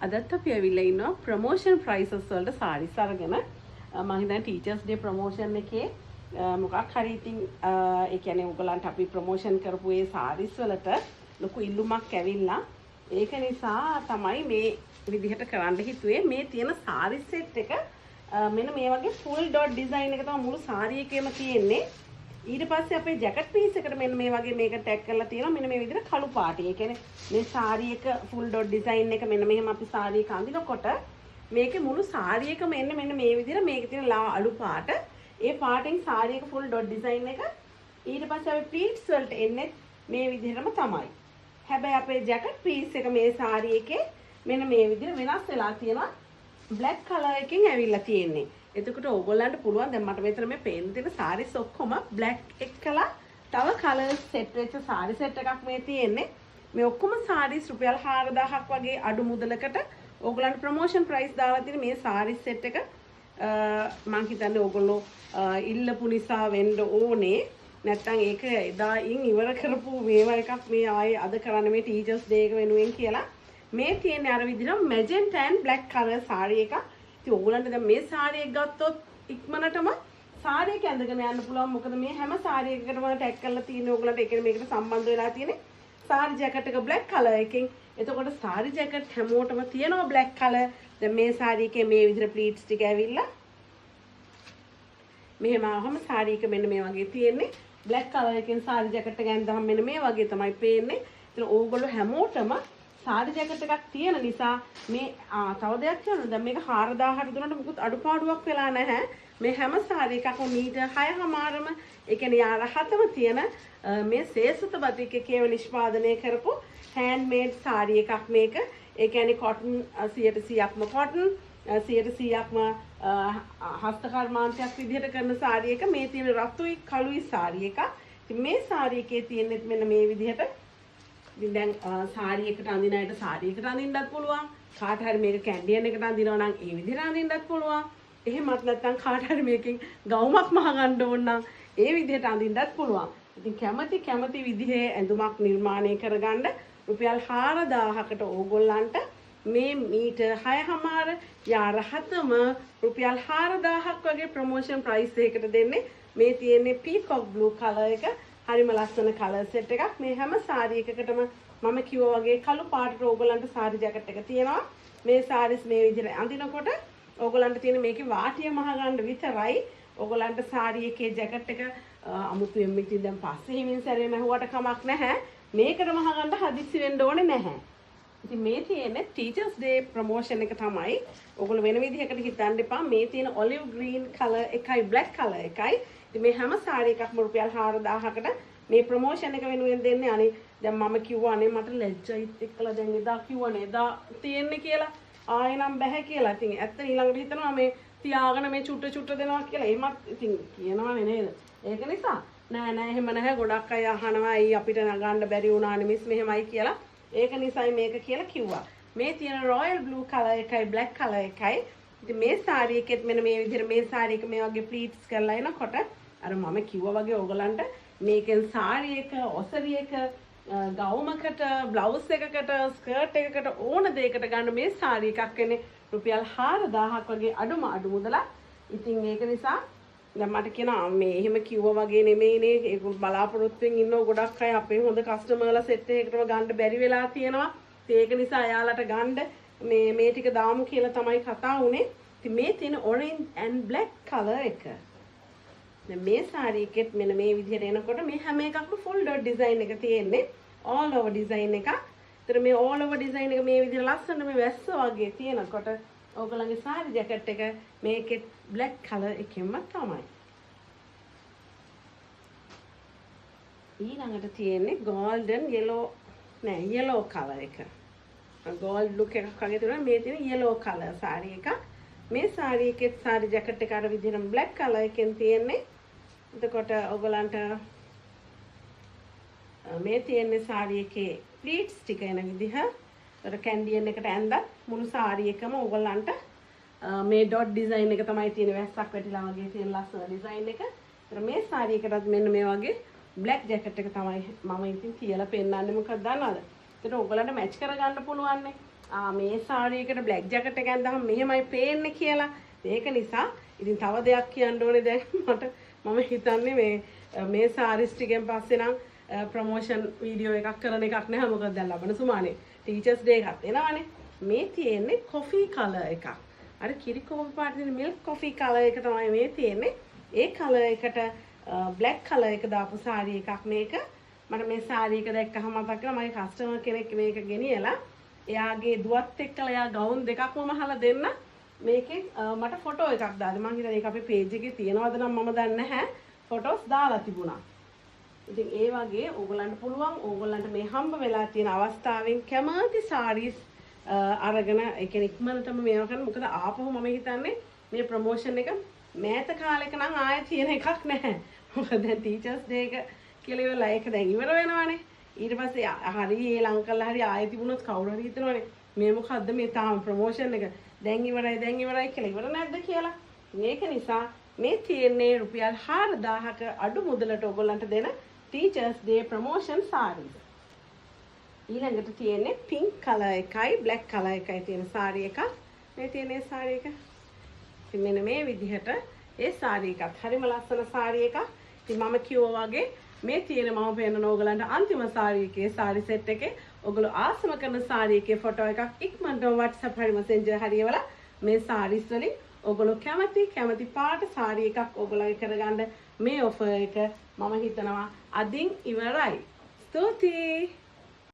අදත් අපි ඇවිල්ලා ඉන්නවා ප්‍රොමෝෂන් ප්‍රයිසස් වලට සාරිස් අරගෙන මම හිතන්නේ ටීචර්ස් ඩේ ප්‍රොමෝෂන් එකේ මොකක් හරි ඉතින් ඒ කියන්නේ ඔයගලන්ට අපි ප්‍රොමෝෂන් කරපු ඒ සාරිස් වලට ලොකු ඉල්ලුමක් ඇවිල්ලා ඒක නිසා තමයි මේ විදිහට කරන්න හිතුවේ මේ තියෙන සාරිස් සෙට් එක මෙන්න මේ වගේ ෆුල් ඩොට් ඩිසයින් එක තමයි මුළු සාරි එකේම තියෙන්නේ ඊට පස්සේ අපේ ජැකට් පීස් එකට මෙන්න මේ වගේ මේක ටැග් කරලා තියෙනවා මෙන්න මේ විදිහට කළු පාටි. ඒ කියන්නේ මේ සාරි එක ෆුල් ඩොට් ඩිසයින් එක මෙන්න මෙහෙම අපි සාරි එක අඳිනකොට මේකේ මුළු සාරි එකම එන්නේ මෙන්න මේ විදිහට මේකේ තියෙන අලු පාට. ඒ පාටෙන් සාරි එක ෆුල් ඩොට් ඩිසයින් එක ඊට පස්සේ අපි ප්ලීට්ස් වලට එන්නේ මේ විදිහටම තමයි. හැබැයි අපේ ජැකට් පීස් එක මේ සාරි එකේ මෙන්න මේ විදිහට වෙනස් වෙලා තියෙනවා. බ්ලැක් කලර් එකකින් ඇවිල්ලා තියෙන්නේ. එතකොට ඕගොල්ලන්ට පුළුවන් දැන් මට මෙතන මේ පේන්න තියෙන සාරිස් ඔක්කොම බ්ලැක් එක්කලා තව කලර්ස් සෙට් වෙච්ච සාරි සෙට් එකක් මේ තියෙන්නේ. මේ ඔක්කොම සාරිස් රුපියල් 4000ක් වගේ අඩු මුදලකට ඕගොල්ලන්ට ප්‍රොමෝෂන් ප්‍රයිස් දාලා තියෙන මේ සාරිස් සෙට් එක මම හිතන්නේ ඕගොල්ලෝ ඉල්ලපු නිසා වෙන්න ඕනේ. නැත්තම් ඒක එදායින් ඉවර කරපු මේවා එකක් මේ ආයේ අද කරන්න මේ ටීචර්ස් ඩේ එක වෙනුවෙන් කියලා මේ තියෙන්නේ අර විදිහට මැජෙන්ටා ඇන්ඩ් බ්ලැක් කලර් සාරි එකක්. ඉතින් ඕගොල්ලන්ට දැන් මේ සාරි එක ගත්තොත් ඉක්මනටම සාරි එක ඇඳගෙන යන්න පුළුවන්. මොකද මේ හැම සාරි එකකටම ටැග් කරලා තියෙන ඕගොල්ලන්ට ඒක මේකට සම්බන්ධ වෙලා තියෙන්නේ සාරි ජැකට් එක බ්ලැක් කලර් එකකින්. එතකොට සාරි ජැකට් හැමෝටම තියෙනවා බ්ලැක් කලර්. දැන් මේ සාරි එකේ මේ විදිහට ප්ලීට්ස් ටික ඇවිල්ලා මෙහෙම ආවම සාරි එක මෙන්න මේ වගේ තියෙන්නේ. බ්ලැක් කලර් එකෙන් සාරි ජැකට් එක ඇඳහම මෙන්න මේ වගේ තමයි පේන්නේ. ඉතින් ඕගොල්ලෝ හැමෝටම සාරි ජැකට් එකක් තියෙන නිසා මේ තව දෙයක් කියනවා දැන් මේක 4000ට දුන්නට මුකුත් අඩුපාඩුවක් වෙලා නැහැ. මේ හැම සාරි එකක්ම මීටර් 6මාරම ඒ කියන්නේ යාර 7ම තියෙන මේ සේසුත බතික් එකේව නිෂ්පාදනය කරපු හෑන්ඩ් මේඩ් සාරි එකක් මේක. ඒ කියන්නේ කොටන් 100%ක්ම කොටන් 100%ක්ම හස්තකර්මාන්තයක් විදිහට කරන සාරි එක. මේ තියෙන රතුයි කළුයි සාරි එක. ඉතින් මේ සාරි එකේ තියෙන්නේ මෙන්න මේ විදිහට ඉතින් දැන් සාරි එකට අඳින අයට සාරි එකට අඳින්නත් පුළුවන්. කාට හරි මේක කැන්ඩියන් එකට අඳිනවා නම් ඒ විදිහට අඳින්නත් පුළුවන්. එහෙමත් නැත්නම් කාට හරි මේකෙන් ගවුමක් මහගන්න ඕන නම් ඒ විදිහට අඳින්නත් පුළුවන්. ඉතින් කැමති විදිහේ ඇඳුමක් නිර්මාණය කරගන්න රුපියල් 4000කට ඕගොල්ලන්ට මේ මීටර් 6මාර යාර 7ම රුපියල් 4000ක් වගේ ප්‍රොමෝෂන් ප්‍රයිස් එකකට දෙන්නේ. මේ තියෙන්නේ පීකොක් බ්ලූ කලර් එක. හරිම ලස්සන කලර් සෙට් එකක්. මේ හැම සාරි එකකටම මම කිව්වා වගේ කළු පාටට ඕගොල්ලන්ට සාරි ජැකට් එක තියෙනවා. මේ සාරිස් මේ විදිහට අඳිනකොට ඕගොල්ලන්ට තියෙන මේකේ වාටිය මහ ගන්න විතරයි. ඕගොල්ලන්ට සාරි එකේ ජැකට් එක අමුතුවෙන් ඉතින් දැන් පස්සේ හිමින් සැරේ මහුවට කමක් නැහැ. මේකට මහ ගන්න හදිස්සි වෙන්න ඕනේ නැහැ. ඉතින් මේ තියෙන්නේ ටීචර්ස් ඩේ ප්‍රොමෝෂන් එක තමයි. ඕගොල්ලෝ වෙන විදිහකට හිතන්න එපා. මේ තියෙන ඔලිව් ග්‍රීන් කලර් එකයි බ්ලැක් කලර් එකයි. ඉතින් මේ හැම සාරි එකක්ම රුපියල් 4000කට මේ ප්‍රොමෝෂන් එක වෙනුවෙන් දෙන්නේ. අනේ දැන් මම කිව්වා අනේ මට ලැජ්ජයිත් එක්කලා දැන් එදා කිව්වනේ එදා තියෙන්නේ කියලා. ආයෙ නම් බෑ කියලා. ඉතින් ඇත්ත ඊළඟට හිතනවා මේ තියාගෙන මේ චුට්ට දෙනවා කියලා. එහෙමත් ඉතින් කියනවනේ නේද? ඒක නිසා නෑ එහෙම නැහැ. ගොඩක් අය අහනවා ඇයි අපිට නගන්න බැරි වුණානේ මිස් මෙහෙමයි කියලා. ඒක නිසායි මේක කියලා කිව්වා. මේ තියෙන රොයල් බ්ලූ කලර් එකයි බ්ලැක් කලර් එකයි. ඉතින් මේ සාරි එකෙත් මෙන්න මේ විදිහට මේ සාරි එක මේ වගේ ප්ලීට්ස් කරලා එනකොට අර මම කිව්වා වගේ ඕගලන්ට මේකෙන් සාරි එක, ඔසරි එක, ගවුමකට, බ්ලවුස් එකකට, ස්කර්ට් එකකට ඕන දෙයකට ගන්න මේ සාරි එකක් එන්නේ රුපියල් 4000ක් වගේ අඩු මුදලක්. ඉතින් ඒක නිසා දැන් මට කියනවා මේ එහෙම කිව්වා වගේ නෙමෙයිනේ ඒක බලාපොරොත්තුෙන් ඉන්නව ගොඩක් අය අපේ හොඳ කස්ටමර්ලා සෙට් එකකටම ගන්න බැරි වෙලා තියෙනවා. ඒක නිසා එයාලට ගන්න මේ ටික දාමු කියලා තමයි කතා වුනේ. ඉතින් මේ තියෙන orange and black color එක. දැන් මේ සාරි එකෙත් මෙන්න මේ විදිහට එනකොට මේ හැම එකක්ම full dot design එක තියෙන්නේ. all over design එකක්. ඒතර මේ all over design එක මේ විදිහට ලස්සන මේ වැස්ස වගේ තියෙනකොට ඕගොල්ලන්ගේ සාරි ජැකට් එක මේකෙත් black color එකෙන්ම තමයි. ඊළඟට තියෙන්නේ golden yellow නෑ yellow color එක. gold look එකක් වගේ තියෙනවා. මේ තියෙන yellow color සාරි එකක්. මේ සාරි එකෙත් සාරි ජැකට් එක අර විදිහටම black color එකෙන් තියෙන්නේ. එතකොට ඕගොල්ලන්ට මේ තියෙන්නේ සාරි එකේ ප්ලීට්ස් ටික එන විදිහ. ඒතර කැන්ඩියන් එකට ඇඳත් මුළු සාරි එකම ඕගොල්ලන්ට මේ ඩොට් ඩිසයින් එක තමයි තියෙන වැස්සක් වැටිලා වගේ තියෙන ලස්සන ඩිසයින් එක. ඒතර මේ සාරි එකටත් මෙන්න මේ වගේ බ්ලැක් ජැකට් එක තමයි මම ඉතින් කියලා පෙන්නන්නේ. මොකක්ද දන්නවද? ඒතර ඕගොල්ලන්ට මැච් කරගන්න පුළුවන් නේ. මේ සාරි එකට බ්ලැක් ජැකට් එක ඇඳහම මෙහෙමයි පේන්නේ කියලා. ඒක නිසා ඉතින් තව දෙයක් කියන්න ඕනේ දැන් මම හිතන්නේ මේ සාරිස් ටිකෙන් පස්සේ නම් ප්‍රොමෝෂන් වීඩියෝ එකක් කරන එකක් නැහැ. මොකද දැන් ලබන සුමානේ ටීචර්ස් ඩේ එකක් එනවානේ. මේ තියෙන්නේ කොෆි කලර් එකක්. අර කිරි කොෆි පාට තියෙන මිල්ක් කොෆි කලර් එක තමයි මේ තියෙන්නේ. ඒ කලර් එකට බ්ලැක් කලර් එක දාපු සාරි එකක් මේක. මට මේ සාරි එක දැක්කහම මතක් වෙනවා මගේ කස්ටමර් කෙනෙක් මේක ගෙනියලා එයාගේ දුවත් එක්කලා එයා ගවුන් දෙකක්ම මහලා දෙන්න මේකේ මට ෆොටෝ එකක් දාලා මම හිතන්නේ ඒක අපේ පේජ් එකේ තියනවද නම් මම දන්නේ නැහැ ෆොටෝස් දාලා තිබුණා. ඉතින් ඒ වගේ ඕගොල්ලන්ට පුළුවන් ඕගොල්ලන්ට මේ හම්බ වෙලා තියෙන අවස්ථාවෙන් කැමති සාරීස් අරගෙන ඒ කියන්නේ ඉක්මනටම මේවා කරන්න. මොකද ආපහු මම හිතන්නේ මේ ප්‍රොමෝෂන් එක මෑත කාලෙක නම් ආයෙ තියෙන එකක් නැහැ. මොකද දැන් ටීචර්ස් ඩේ එක කියලා ඉවරලා ඒක දැන් ඉවර වෙනවානේ. ඊට පස්සේ හරි ඒ ලං කරලා හරි ආයෙ තිබුණොත් කවුරු හරි හිතනවානේ මේ මොකද්ද මේ තාම ප්‍රොමෝෂන් එක දැන් ඉවරයි කියලා ඉවර නැද්ද කියලා. මේක නිසා මේ තියෙන්නේ රුපියල් 4000ක අඩු මුදලට ඔයගොල්ලන්ට දෙන ටීචර්ස් ඩේ ප්‍රොමෝෂන් සාරීස්. ඊළඟට තියෙන්නේ පින්ක් කලර් එකයි බ්ලැක් කලර් එකයි තියෙන සාරි එකක්. මේ තියෙන සාරි එක. ඉතින් මෙන්න මේ විදිහට ඒ සාරි එකත් හරිම ලස්සන සාරි එකක්. ඉතින් මම කිව්වා වගේ මේ තියෙන මම පෙන්නන ඕගලන්ට අන්තිම සාරි එකේ සාරි සෙට් එකේ ඔයගොල්ලෝ ආසම කරන සාරි එකේ ෆොටෝ එකක් ඉක්මනටම WhatsApp හරි Messenger හරි එවලා මේ සාරිස් වලින් ඔයගොල්ලෝ කැමති පාට සාරි එකක් ඔයගොල්ලෝ කරගන්න මේ ඔෆර් එක මම හිතනවා අදින් ඉවරයි. ස්තුතියි.